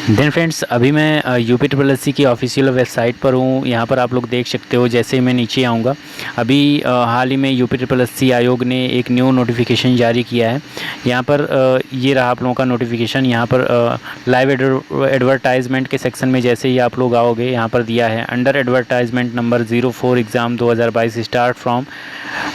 Then friends, अभी मैं UP triple S C की ऑफिशियल वेबसाइट पर हूँ। यहाँ पर आप लोग देख सकते हो, जैसे ही मैं नीचे आऊँगा, अभी हाल ही में यूपी ट्रिपल एस सी आयोग ने एक न्यू नोटिफिकेशन जारी किया है। यहाँ पर ये रहा आप लोगों का नोटिफिकेशन। यहाँ पर लाइव एडवर्टाइजमेंट के सेक्शन में जैसे ही आप लोग आओगे, यहाँ पर दिया है under advertisement number 04 exam 2022 start from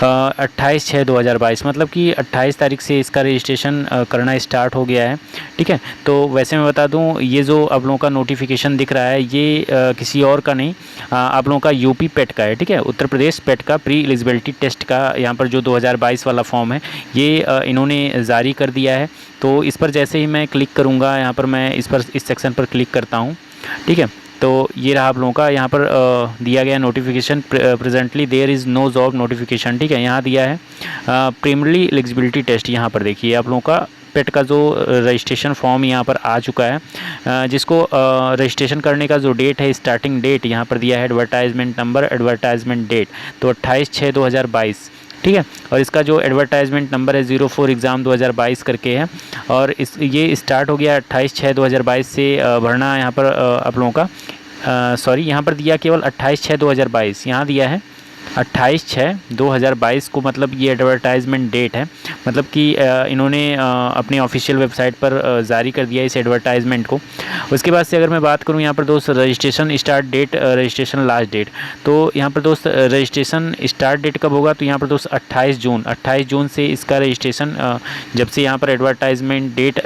28/6/2022, मतलब कि 28 तारीख से इसका रजिस्ट्रेशन करना स्टार्ट हो गया है। ठीक है, तो वैसे मैं बता दूं, ये जो आप लोगों का नोटिफिकेशन दिख रहा है, ये किसी और का नहीं, आप लोगों का यूपी पेट का है। ठीक है, उत्तर प्रदेश पेट का प्री एलिजिबिलिटी टेस्ट का यहाँ पर जो 2022 वाला फॉर्म है, ये इन्होंने जारी कर दिया है। तो इस पर जैसे ही मैं क्लिक करूँगा, यहाँ पर मैं इस सेक्शन पर क्लिक करता हूँ। ठीक है, तो ये रहा आप लोगों का यहाँ पर दिया गया notification. Presently there is no job notification. ठीक है, यहाँ दिया है प्राइमरी एलिजिबिलिटी टेस्ट। यहाँ पर देखिए आप लोगों का पेट का जो रजिस्ट्रेशन फॉर्म यहाँ पर आ चुका है, जिसको रजिस्ट्रेशन करने का जो डेट है, स्टार्टिंग डेट यहाँ पर दिया है एडवर्टाइजमेंट नंबर, एडवर्टाइजमेंट डेट, तो 28/6/2022। ठीक है, और इसका जो एडवर्टाइजमेंट नंबर है 04 एग्ज़ाम 2022 करके है, और ये स्टार्ट हो गया 28/6/2022 से भरना। यहाँ पर आप लोगों का सॉरी, यहाँ पर दिया केवल 28/6/2022, यहाँ दिया है 28/6/2022 को, मतलब ये एडवर्टाइजमेंट डेट है। मतलब कि इन्होंने अपनी ऑफिशियल वेबसाइट पर जारी कर दिया इस एडवर्टाइजमेंट को। उसके बाद से अगर मैं बात करूं, यहाँ पर दोस्त registration start date, registration last date, तो यहाँ पर दोस्त रजिस्ट्रेशन स्टार्ट डेट कब होगा, तो यहाँ पर दोस्त 28 जून से इसका रजिस्ट्रेशन, जब से यहाँ पर एडवर्टाइजमेंट डेट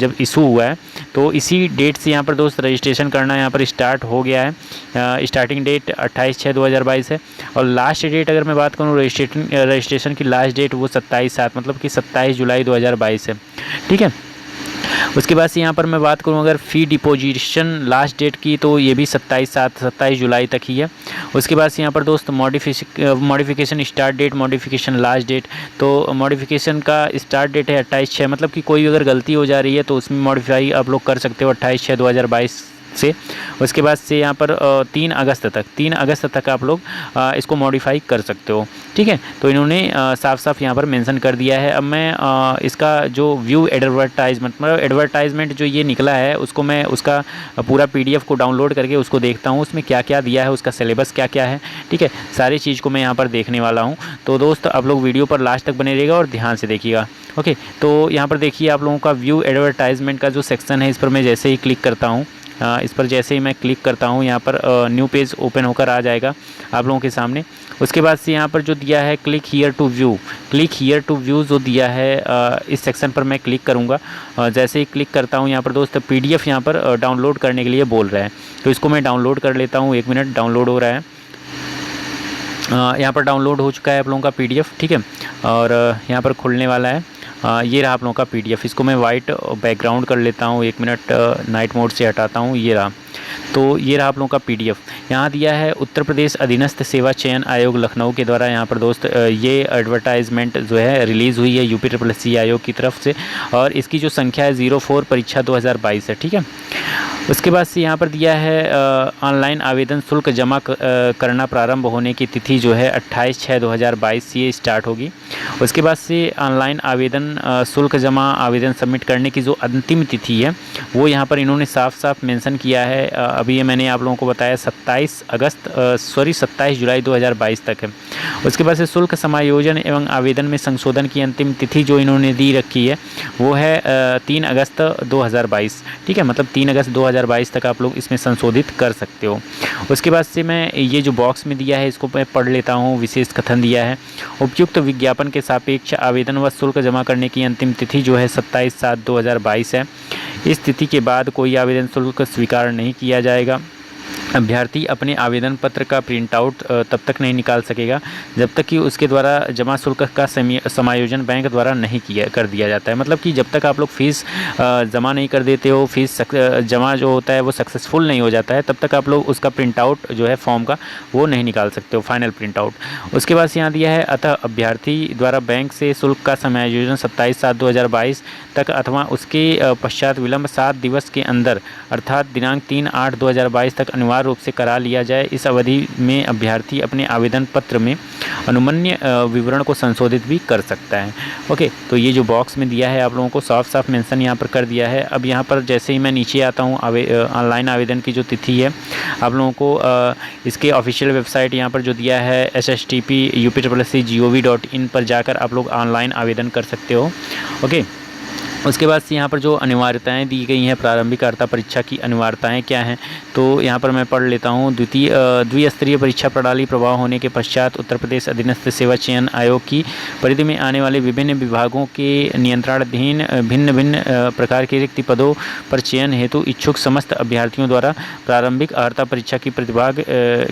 जब इशू हुआ है, तो इसी डेट से यहाँ पर दोस्त रजिस्ट्रेशन करना यहाँ पर स्टार्ट हो गया है। स्टार्टिंग डेट 28/6/2022 है, और लास्ट डेट अगर मैं बात करूँ रजिस्ट्रेशन की लास्ट डेट, वो 27/7, मतलब कि 27 जुलाई 2022 है। ठीक है, उसके बाद से यहाँ पर मैं बात करूँ अगर फ़ी डिपोजिशन लास्ट डेट की, तो ये भी 27 जुलाई तक ही है। उसके बाद से यहाँ पर दोस्त modification start date, modification last date, तो मॉडिफिकेशन का स्टार्ट डेट है 28/6, मतलब कि कोई अगर गलती हो जा रही है तो उसमें मॉडिफाई आप लोग कर सकते हो 28/6/2022 से। उसके बाद से यहाँ पर 3 अगस्त तक आप लोग इसको मॉडिफाई कर सकते हो। ठीक है, तो इन्होंने साफ साफ यहाँ पर मेंशन कर दिया है। अब मैं इसका जो व्यू एडवर्टाइजमेंट, मतलब एडवर्टाइजमेंट जो ये निकला है, उसको मैं उसका पूरा PDF को डाउनलोड करके उसको देखता हूँ, उसमें क्या क्या दिया है, उसका सिलेबस क्या क्या है। ठीक है, सारी चीज़ को मैं यहाँ पर देखने वाला हूँ। तो दोस्त आप लोग वीडियो पर लास्ट तक बने रहिएगा और ध्यान से देखिएगा। ओके, तो यहाँ पर देखिए आप लोगों का व्यू एडवर्टाइजमेंट का जो सेक्शन है, इस पर मैं जैसे ही क्लिक करता हूँ, इस पर जैसे ही मैं क्लिक करता हूँ, यहाँ पर न्यू पेज ओपन होकर आ जाएगा आप लोगों के सामने। उसके बाद से यहाँ पर जो दिया है क्लिक हियर टू व्यू जो दिया है, इस सेक्शन पर मैं क्लिक करूँगा। जैसे ही क्लिक करता हूँ, यहाँ पर दोस्त PDF यहाँ पर डाउनलोड करने के लिए बोल रहा है, तो इसको मैं डाउनलोड कर लेता हूँ। 1 मिनट, डाउनलोड हो रहा है। यहाँ पर डाउनलोड हो चुका है आप लोगों का PDF। ठीक है, और यहाँ पर खुलने वाला है। ये रहा आप लोगों का PDF। इसको मैं वाइट बैकग्राउंड कर लेता हूँ। 1 मिनट, नाइट मोड से हटाता हूँ। ये रहा, तो ये रहा आप लोगों का PDF। यहाँ दिया है उत्तर प्रदेश अधीनस्थ सेवा चयन आयोग लखनऊ के द्वारा। यहाँ पर दोस्त ये एडवर्टाइजमेंट जो है रिलीज़ हुई है यूपी ट्रिपल एस सी आयोग की तरफ से, और इसकी जो संख्या है 04 परीक्षा 2022 है। ठीक है, उसके बाद से यहाँ पर दिया है ऑनलाइन आवेदन शुल्क जमा करना प्रारंभ होने की तिथि जो है 28/6/2022 से ये स्टार्ट होगी। उसके बाद से ऑनलाइन आवेदन शुल्क जमा आवेदन सबमिट करने की जो अंतिम तिथि है, वो यहाँ पर इन्होंने साफ साफ मेंशन किया है। अभी ये मैंने आप लोगों को बताया 27 जुलाई 2022 तक है। उसके बाद से शुल्क समायोजन एवं आवेदन में संशोधन की अंतिम तिथि जो इन्होंने दी रखी है, वो है 3 अगस्त 2022। ठीक है, मतलब 3 अगस्त 2022 तक आप लोग इसमें संशोधित कर सकते हो। उसके बाद से मैं ये जो बॉक्स में दिया है, इसको मैं पढ़ लेता हूँ। विशेष कथन दिया है, उपयुक्त विज्ञापन के सापेक्ष आवेदन व शुल्क जमा करने की अंतिम तिथि जो है 27/7/2022 है। इस तिथि के बाद कोई आवेदन शुल्क स्वीकार नहीं किया जाएगा। अभ्यर्थी अपने आवेदन पत्र का प्रिंट आउट तब तक नहीं निकाल सकेगा जब तक कि उसके द्वारा जमा शुल्क का समायोजन बैंक द्वारा नहीं कर दिया जाता है। मतलब कि जब तक आप लोग फ़ीस जमा नहीं कर देते हो, फीस जमा जो होता है वो सक्सेसफुल नहीं हो जाता है, तब तक आप लोग उसका प्रिंट आउट जो है फॉर्म का वो नहीं निकाल सकते हो, फाइनल प्रिंट आउट। उसके बाद यहाँ दिया है, अतः अभ्यर्थी द्वारा बैंक से शुल्क का समायोजन 27/7/2022 तक अथवा उसके पश्चात विलंब 7 दिवस के अंदर अर्थात दिनांक 3/8/2022 तक अनिवार्य अनिवार्य रूप से करा लिया जाए। इस अवधि में अभ्यर्थी अपने आवेदन पत्र में अनुमन्य विवरण को संशोधित भी कर सकता है। ओके, तो ये जो बॉक्स में दिया है आप लोगों को साफ साफ मेंशन यहाँ पर कर दिया है। अब यहाँ पर जैसे ही मैं नीचे आता हूँ, ऑनलाइन आवेदन की जो तिथि है आप लोगों को इसके ऑफिशियल वेबसाइट यहाँ पर जो दिया है http://upsssc.gov.in पर जाकर आप लोग ऑनलाइन आवेदन कर सकते हो। ओके, उसके बाद से यहाँ पर जो अनिवार्यताएं दी गई हैं, प्रारंभिक अर्हता परीक्षा की अनिवार्यताएं क्या हैं, तो यहाँ पर मैं पढ़ लेता हूँ। द्विस्तरीय परीक्षा प्रणाली प्रभाव होने के पश्चात उत्तर प्रदेश अधीनस्थ सेवा चयन आयोग की परिधि में आने वाले विभिन्न विभागों के नियंत्रणाधीन भिन्न भिन्न प्रकार के रिक्त पदों पर चयन हेतु इच्छुक समस्त अभ्यर्थियों द्वारा प्रारंभिक अर्हता परीक्षा की प्रतिभाग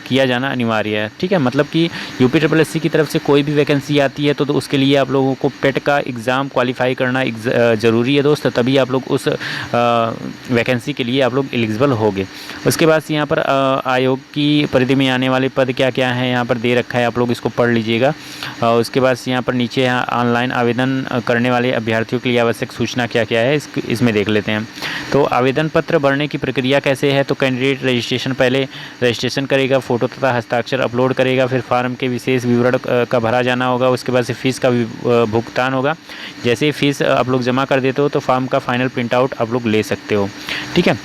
किया जाना अनिवार्य है। ठीक है, मतलब कि UPSSC की तरफ से कोई भी वैकेंसी आती है तो उसके लिए आप लोगों को पेट का एग्ज़ाम क्वालिफाई करना ज़रूरी है दोस्त, तभी आप लोग उस वैकेंसी के लिए आप लोग एलिजिबल होंगे। उसके बाद यहाँ पर आयोग की परिधि में आने वाले पद क्या क्या हैं यहाँ पर दे रखा है, आप लोग इसको पढ़ लीजिएगा। उसके बाद यहाँ पर नीचे ऑनलाइन आवेदन करने वाले अभ्यर्थियों के लिए आवश्यक सूचना क्या क्या है इसमें देख लेते हैं। तो आवेदन पत्र भरने की प्रक्रिया कैसे है, तो कैंडिडेट रजिस्ट्रेशन पहले रजिस्ट्रेशन करेगा, फ़ोटो तथा हस्ताक्षर अपलोड करेगा, फिर फॉर्म के विशेष विवरण का भरा जाना होगा। उसके बाद से फ़ीस का भुगतान होगा। जैसे ही फ़ीस आप लोग जमा कर देते हो तो फॉर्म का फाइनल प्रिंट आउट आप लोग ले सकते हो। ठीक है,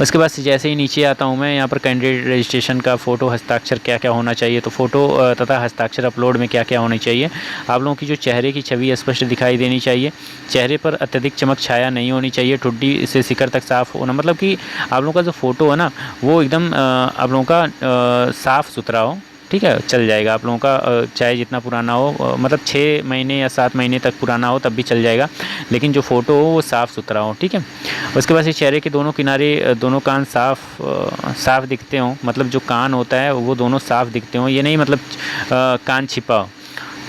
उसके बाद से जैसे ही नीचे आता हूँ मैं, यहाँ पर कैंडिडेट रजिस्ट्रेशन का फ़ोटो हस्ताक्षर क्या क्या होना चाहिए, तो फ़ोटो तथा हस्ताक्षर अपलोड में क्या क्या होनी चाहिए। आप लोगों की जो चेहरे की छवि स्पष्ट दिखाई देनी चाहिए, चेहरे पर अत्यधिक चमक छाया नहीं होनी चाहिए, ठुड्डी से शिखर तक साफ़ होना, मतलब कि आप लोगों का जो फ़ोटो है ना वो एकदम आप लोगों का साफ़ सुथरा हो। ठीक है, चल जाएगा आप लोगों का, चाहे जितना पुराना हो, मतलब 6 महीने या 7 महीने तक पुराना हो तब भी चल जाएगा, लेकिन जो फ़ोटो हो वो साफ़ सुथरा हो। ठीक है, उसके बाद से चेहरे के दोनों किनारे दोनों कान साफ़ दिखते हों, मतलब जो कान होता है वो दोनों साफ़ दिखते हों, ये नहीं मतलब कान छिपा हो।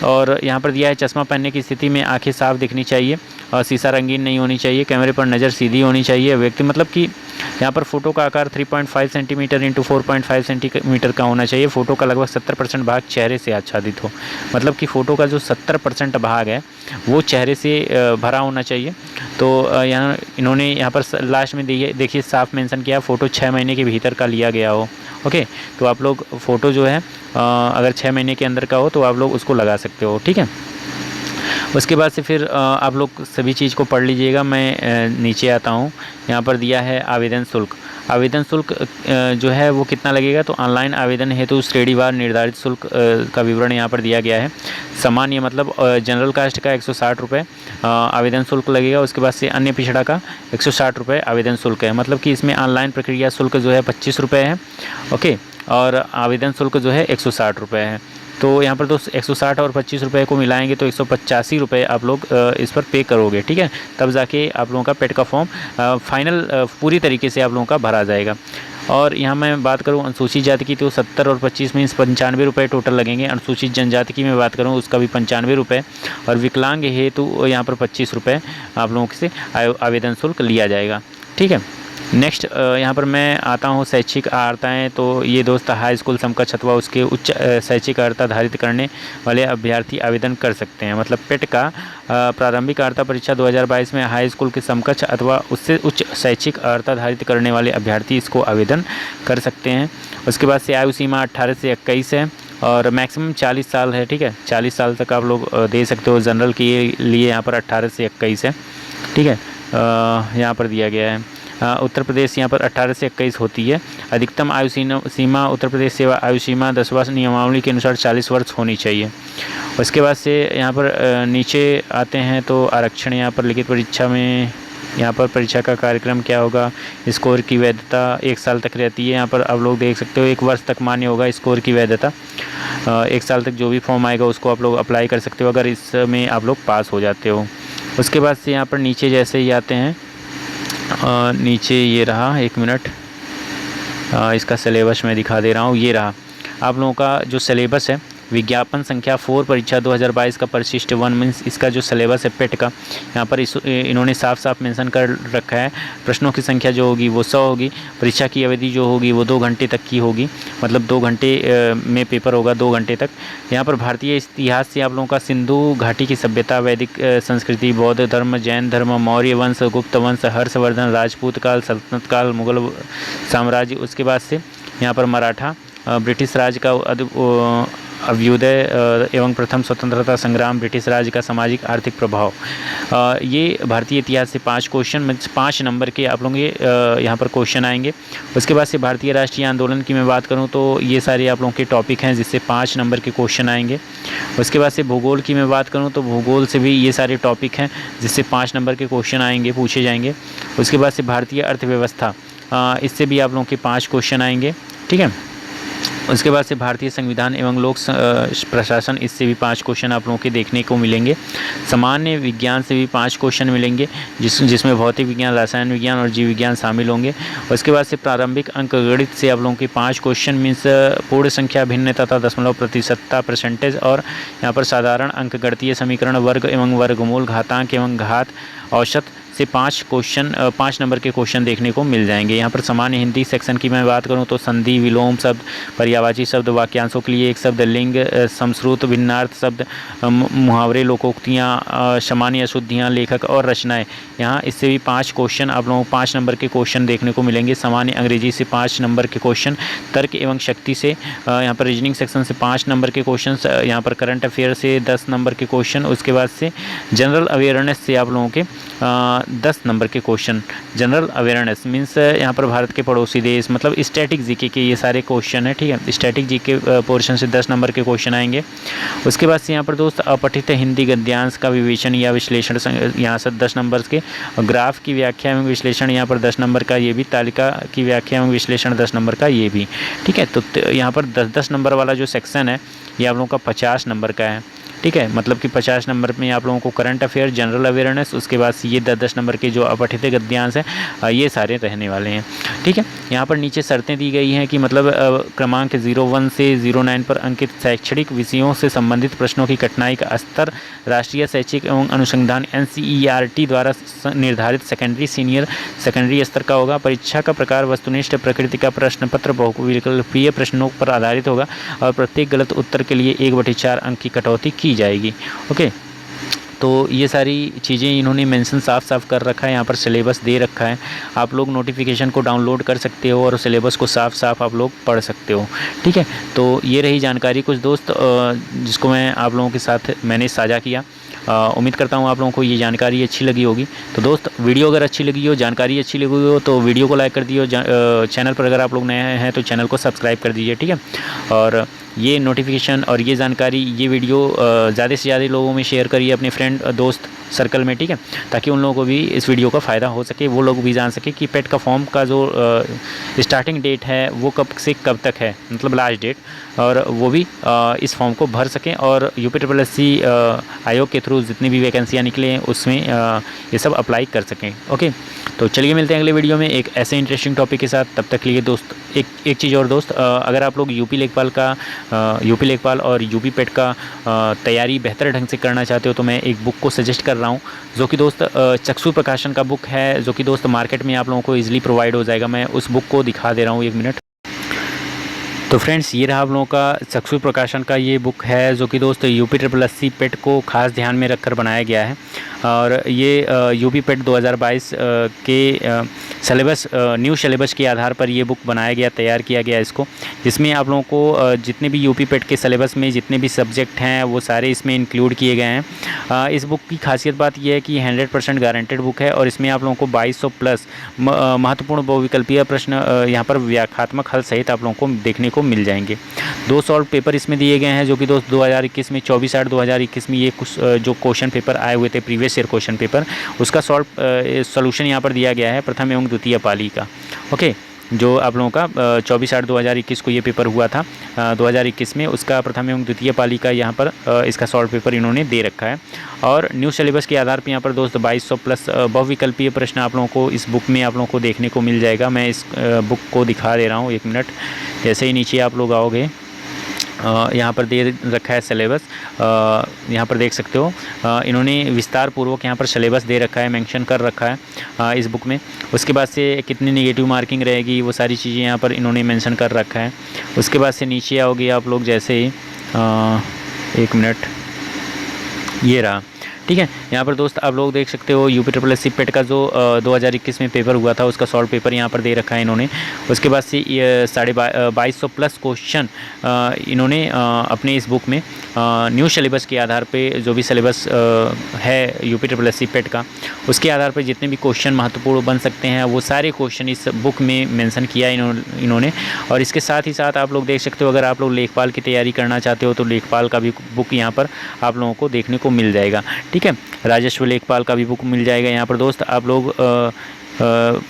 और यहाँ पर दिया है चश्मा पहनने की स्थिति में आंखें साफ़ दिखनी चाहिए और शीशा रंगीन नहीं होनी चाहिए, कैमरे पर नज़र सीधी होनी चाहिए। व्यक्ति मतलब कि यहाँ पर फ़ोटो का आकार 3.5 सेंटीमीटर इंटू 4.5 सेंटीमीटर का होना चाहिए। फ़ोटो का लगभग 70% भाग चेहरे से आच्छादित हो, मतलब कि फ़ोटो का जो 70% भाग है वो चेहरे से भरा होना चाहिए। तो यहाँ इन्होंने यहाँ पर लास्ट में देखिए साफ मेंशन किया, फ़ोटो 6 महीने के भीतर का लिया गया हो। ओके, तो आप लोग फ़ोटो जो है अगर 6 महीने के अंदर का हो तो आप लोग उसको लगा सकते हो। ठीक है, उसके बाद से फिर आप लोग सभी चीज़ को पढ़ लीजिएगा। मैं नीचे आता हूँ, यहाँ पर दिया है आवेदन शुल्क। आवेदन शुल्क जो है वो कितना लगेगा, तो ऑनलाइन आवेदन हेतु श्रेणीवार निर्धारित शुल्क का विवरण यहाँ पर दिया गया है। सामान्य मतलब जनरल कास्ट का 160 रुपये आवेदन शुल्क लगेगा। उसके बाद से अन्य पिछड़ा का 160 रुपये आवेदन शुल्क है, मतलब कि इसमें ऑनलाइन प्रक्रिया शुल्क जो है 25 रुपये है। ओके, और आवेदन शुल्क जो है 160 रुपये है। तो यहाँ पर तो 160 और 25 रुपये को मिलाएंगे तो 185 रुपये आप लोग इस पर पे करोगे। ठीक है, तब जाके आप लोगों का पेट का फॉर्म फाइनल पूरी तरीके से आप लोगों का भरा जाएगा। और यहाँ मैं बात करूँ अनुसूचित जाति की तो 70 और 25 मीन्स 95 रुपये टोटल लगेंगे। अनुसूचित जनजाति की मैं बात करूँ उसका भी 95 रुपये, और विकलांग हेतु यहाँ पर 25 रुपये आप लोगों से आवेदन शुल्क लिया जाएगा। ठीक है, नेक्स्ट यहाँ पर मैं आता हूँ शैक्षिक अर्हताएँ। तो ये दोस्त हाई स्कूल समकक्ष अथवा उसके उच्च शैक्षिक अर्हता धारित करने वाले अभ्यर्थी आवेदन कर सकते हैं। मतलब पेट का प्रारंभिक अर्हता परीक्षा 2022 में हाई स्कूल के समकक्ष अथवा उससे उच्च शैक्षिक अर्हता धारित करने वाले अभ्यर्थी इसको आवेदन कर सकते हैं। उसके बाद से आयु सीमा 18 से 21 है और मैक्सिमम 40 साल है। ठीक है, 40 साल तक आप लोग दे सकते हो। जनरल के लिए यहाँ पर 18 से 21 है। ठीक है, यहाँ पर दिया गया है। उत्तर प्रदेश यहाँ पर 18 से 21 होती है। अधिकतम आयु सीमा उत्तर प्रदेश सेवा आयु सीमा 10वां नियमावली के अनुसार 40 वर्ष होनी चाहिए। उसके बाद से यहाँ पर नीचे आते हैं तो आरक्षण यहाँ पर लिखित परीक्षा में यहाँ पर परीक्षा का कार्यक्रम क्या होगा, स्कोर की वैधता 1 साल तक रहती है। यहाँ पर आप लोग देख सकते हो 1 वर्ष तक मान्य होगा स्कोर की वैधता। 1 साल तक जो भी फॉर्म आएगा उसको आप लोग अप्लाई कर सकते हो अगर इसमें आप लोग पास हो जाते हो। उसके बाद से यहाँ पर नीचे जैसे ही आते हैं नीचे ये रहा, 1 मिनट इसका सिलेबस मैं दिखा दे रहा हूँ। ये रहा आप लोगों का जो सिलेबस है विज्ञापन संख्या 4 परीक्षा 2022 का परिशिष्ट 1 मीन्स इसका जो सिलेबस है पेट का, यहाँ पर इन्होंने साफ साफ मेंशन कर रखा है। प्रश्नों की संख्या जो होगी वो 100 होगी। परीक्षा की अवधि जो होगी वो 2 घंटे तक की होगी, मतलब 2 घंटे में पेपर होगा, 2 घंटे तक। यहाँ पर भारतीय इतिहास से आप लोगों का सिंधु घाटी की सभ्यता, वैदिक संस्कृति, बौद्ध धर्म, जैन धर्म, मौर्य वंश, गुप्त वंश, हर्षवर्धन, राजपूत काल, सल्तनत काल, मुगल साम्राज्य, उसके बाद से यहाँ पर मराठा, ब्रिटिश राज का अभ्युदय एवं प्रथम स्वतंत्रता संग्राम, ब्रिटिश राज का सामाजिक आर्थिक प्रभाव। ये भारतीय इतिहास से 5 क्वेश्चन, मतलब 5 नंबर के आप लोग ये यहाँ पर क्वेश्चन आएंगे। उसके बाद से भारतीय राष्ट्रीय आंदोलन की मैं बात करूँ तो ये सारे आप लोगों के टॉपिक हैं जिससे 5 नंबर के क्वेश्चन आएंगे। उसके बाद से भूगोल की मैं बात करूँ तो भूगोल से भी ये सारे टॉपिक हैं जिससे 5 नंबर के क्वेश्चन आएंगे, पूछे जाएंगे। उसके बाद से भारतीय अर्थव्यवस्था, इससे भी आप लोगों के 5 क्वेश्चन आएंगे, ठीक है। उसके बाद से भारतीय संविधान एवं लोक प्रशासन, इससे भी 5 क्वेश्चन आप लोगों के देखने को मिलेंगे। सामान्य विज्ञान से भी 5 क्वेश्चन मिलेंगे जिसमें भौतिक विज्ञान, रसायन विज्ञान और जीव विज्ञान शामिल होंगे। उसके बाद से प्रारंभिक अंकगणित से आप लोगों के 5 क्वेश्चन मीन्स पूर्ण संख्या, भिन्न तथा दशमलव, प्रतिशतता, परसेंटेज, और यहाँ पर साधारण अंकगणितीय समीकरण, वर्ग एवं वर्गमूल, घातांक एवं घात, औसत से 5 नंबर के क्वेश्चन देखने को मिल जाएंगे। यहाँ पर सामान्य हिंदी सेक्शन की मैं बात करूँ तो संधि, विलोम शब्द, पर्यायवाची शब्द, वाक्यांशों के लिए एक शब्द, लिंग, समश्रुत, भिन्नार्थ शब्द, मुहावरे, लोकोक्तियाँ, सामान्य अशुद्धियाँ, लेखक और रचनाएं, यहाँ इससे भी 5 क्वेश्चन आप लोगों को 5 नंबर के क्वेश्चन देखने को मिलेंगे। सामान्य अंग्रेजी से 5 नंबर के क्वेश्चन, तर्क एवं शक्ति से, यहाँ पर रीजनिंग सेक्शन से 5 नंबर के क्वेश्चन, यहाँ पर करंट अफेयर से 10 नंबर के क्वेश्चन। उसके बाद से जनरल अवेयरनेस से आप लोगों के 10 नंबर के क्वेश्चन। जनरल अवेयरनेस मीन्स यहाँ पर भारत के पड़ोसी देश, मतलब स्टैटिक जीके के ये सारे क्वेश्चन है, ठीक है। स्टैटिक जीके पोर्शन से 10 नंबर के क्वेश्चन आएंगे। उसके बाद से यहाँ पर दोस्त अपठित हिंदी गद्यांश का विवेचन या विश्लेषण, यहाँ से 10 नंबर के। ग्राफ की व्याख्या एवं विश्लेषण यहाँ पर 10 नंबर का ये भी। तालिका की व्याख्या एवं विश्लेषण 10 नंबर का ये भी, ठीक है। तो यहाँ पर 10-10 नंबर वाला जो सेक्शन है ये आप लोगों का 50 नंबर का है, ठीक है। मतलब कि 50 नंबर में आप लोगों को करंट अफेयर, जनरल अवेयरनेस, उसके बाद से ये 10-10 नंबर के जो अपठित गद्यांश हैं ये सारे रहने वाले हैं, ठीक है। यहाँ पर नीचे शर्तें दी गई हैं कि मतलब क्रमांक 01 से 09 पर अंकित शैक्षणिक विषयों से संबंधित प्रश्नों की कठिनाई का स्तर राष्ट्रीय शैक्षिक एवं अनुसंधान NCERT द्वारा निर्धारित सेकेंडरी, सीनियर सेकेंडरी स्तर का होगा। परीक्षा का प्रकार वस्तुनिष्ठ प्रकृति का प्रश्न पत्र बहुविकल्पीय प्रश्नों पर आधारित होगा और प्रत्येक गलत उत्तर के लिए 1/4 अंक की कटौती की जाएगी, ओके। तो ये सारी चीज़ें इन्होंने मेंशन साफ साफ कर रखा है, यहाँ पर सिलेबस दे रखा है। आप लोग नोटिफिकेशन को डाउनलोड कर सकते हो और सिलेबस को साफ साफ आप लोग पढ़ सकते हो, ठीक है। तो ये रही जानकारी कुछ दोस्त जिसको मैं आप लोगों के साथ मैंने साझा किया। उम्मीद करता हूँ आप लोगों को ये जानकारी अच्छी लगी होगी। तो दोस्त वीडियो अगर अच्छी लगी हो, जानकारी अच्छी लगी हो तो वीडियो को लाइक कर दियो। चैनल पर अगर आप लोग नए हैं तो चैनल को सब्सक्राइब कर दीजिए, ठीक है। और ये नोटिफिकेशन और ये जानकारी, ये वीडियो ज़्यादा से ज़्यादा लोगों में शेयर करिए अपने फ्रेंड दोस्त सर्कल में, ठीक है, ताकि उन लोगों को भी इस वीडियो का फ़ायदा हो सके, वो लोग भी जान सके कि पेट का फॉर्म का जो स्टार्टिंग डेट है वो कब से कब तक है, मतलब लास्ट डेट, और वो भी इस फॉर्म को भर सकें और UPSSC आयोग के थ्रू जितनी भी वैकेंसियाँ निकले हैं उसमें ये सब अप्लाई कर सकें, ओके। तो चलिए मिलते हैं अगले वीडियो में एक ऐसे इंटरेस्टिंग टॉपिक के साथ। तब तक के लिए दोस्त एक चीज़ और दोस्त, अगर आप लोग यूपी लेखपाल और यूपी पेट का तैयारी बेहतर ढंग से करना चाहते हो तो मैं एक बुक को सजेस्ट कर रहा हूँ जो कि दोस्त चक्षु प्रकाशन का बुक है, जो कि दोस्त मार्केट में आप लोगों को ईजिली प्रोवाइड हो जाएगा। मैं उस बुक को दिखा दे रहा हूँ, 1 मिनट। तो फ्रेंड्स ये रहा आप लोगों का चक्षु प्रकाशन का ये बुक है जो कि दोस्त UPSSC पेट को खास ध्यान में रखकर बनाया गया है। और ये यूपी पेट 2022 के सिलेबस, न्यू सिलेबस के आधार पर ये बुक बनाया गया, तैयार किया गया इसको, जिसमें आप लोगों को जितने भी यूपी पेट के सिलेबस में जितने भी सब्जेक्ट हैं वो सारे इसमें इंक्लूड किए गए हैं। इस बुक की खासियत बात यह है कि 100% गारंटेड बुक है और इसमें आप लोगों को 2200 प्लस महत्वपूर्ण बहुविकल्पीय प्रश्न यहाँ पर व्याख्यात्मक हल सहित आप लोगों को देखने को मिल जाएंगे। 2 सॉल्व पेपर इसमें दिए गए हैं जो कि दोस्त 2021 में 24/8/2021 में ये कुछ जो क्वेश्चन पेपर आए हुए थे, प्रीवियस ईयर क्वेश्चन पेपर, उसका सॉल्यूशन यहाँ पर दिया गया है प्रथम एवं द्वितीय पाली का, ओके। जो आप लोगों का 24/8/2021 को ये पेपर हुआ था 2021 में, उसका प्रथम एवं द्वितीय पाली का यहाँ पर इसका सॉल्व पेपर इन्होंने दे रखा है। और न्यू सिलेबस के आधार पर यहाँ पर दोस्त 2200 प्लस बहुविकल्पीय प्रश्न आप लोगों को इस बुक में आप लोगों को देखने को मिल जाएगा। मैं इस बुक को दिखा दे रहा हूँ, 1 मिनट। जैसे ही नीचे आप लोग आओगे यहाँ पर दे रखा है सिलेबस, यहाँ पर देख सकते हो। इन्होंने विस्तार पूर्वक यहाँ पर सिलेबस दे रखा है, मेंशन कर रखा है इस बुक में। उसके बाद से कितनी नेगेटिव मार्किंग रहेगी वो सारी चीज़ें यहाँ पर इन्होंने मेंशन कर रखा है। उसके बाद से नीचे आओगे आप लोग, जैसे ही 1 मिनट, ये रहा, ठीक है। यहाँ पर दोस्त आप लोग देख सकते हो UPSSC पेट का जो 2021 में पेपर हुआ था उसका सॉल्व पेपर यहाँ पर दे रखा है इन्होंने। उसके बाद से ये 2250 प्लस क्वेश्चन इन्होंने अपने इस बुक में न्यू सिलेबस के आधार पे, जो भी सिलेबस है UPSSC पेट का, उसके आधार पर जितने भी क्वेश्चन महत्वपूर्ण बन सकते हैं वो सारे क्वेश्चन इस बुक में मेंशन किया इन्होंने। और इसके साथ ही साथ आप लोग देख सकते हो, अगर आप लोग लेखपाल की तैयारी करना चाहते हो तो लेखपाल का भी बुक यहाँ पर आप लोगों को देखने को मिल जाएगा, ठीक है। राजस्व लेखपाल का भी बुक मिल जाएगा यहाँ पर दोस्त। आप लोग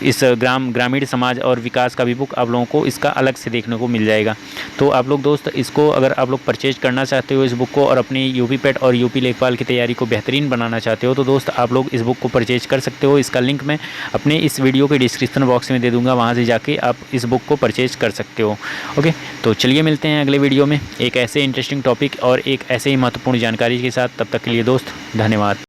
इस ग्रामीण समाज और विकास का भी बुक आप लोगों को इसका अलग से देखने को मिल जाएगा। तो आप लोग दोस्त इसको अगर आप लोग परचेज करना चाहते हो इस बुक को, और अपनी यूपी पेट और यूपी लेखपाल की तैयारी को बेहतरीन बनाना चाहते हो, तो दोस्त आप लोग इस बुक को परचेज कर सकते हो। इसका लिंक मैं अपने इस वीडियो के डिस्क्रिप्शन बॉक्स में दे दूँगा, वहाँ से जाके आप इस बुक को परचेज कर सकते हो। ओके, तो चलिए मिलते हैं अगले वीडियो में एक ऐसे इंटरेस्टिंग टॉपिक और एक ऐसे ही महत्वपूर्ण जानकारी के साथ। तब तक के लिए दोस्त धन्यवाद।